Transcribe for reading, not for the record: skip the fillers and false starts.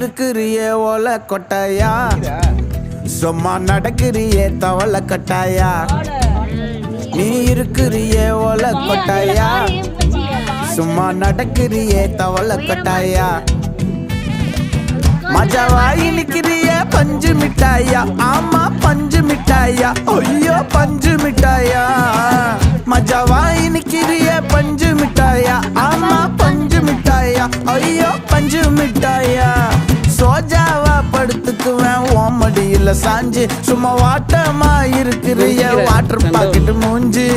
இருக்கிறியே ஓலை கொட்டாயா, சும்மா நடக்கிறியே தவளை கட்டாயா. நீ இருக்கிறியே ஓலை கொட்டாயா, சும்மா நடக்கிறியே தவளை கட்டாயா. மஜாவாயி நிக்கிறிய பஞ்சு மிட்டாயா, ஆமா பஞ்சு மிட்டாயா, ஐயோ பஞ்சு மிட்டாயா. மஜாவாயி நிக்கிறிய பஞ்சு மிட்டாயா, ஆமா பஞ்சு மிட்டாயா, ஐயோ பஞ்சு மிட்டாயா. சோஜாவா படுத்துக்குவேன் ஓமடியில சாஞ்சு, சும்மா வாட்டமா இருக்கிறிய வாட்டர் பாக்கெட் மூஞ்சி.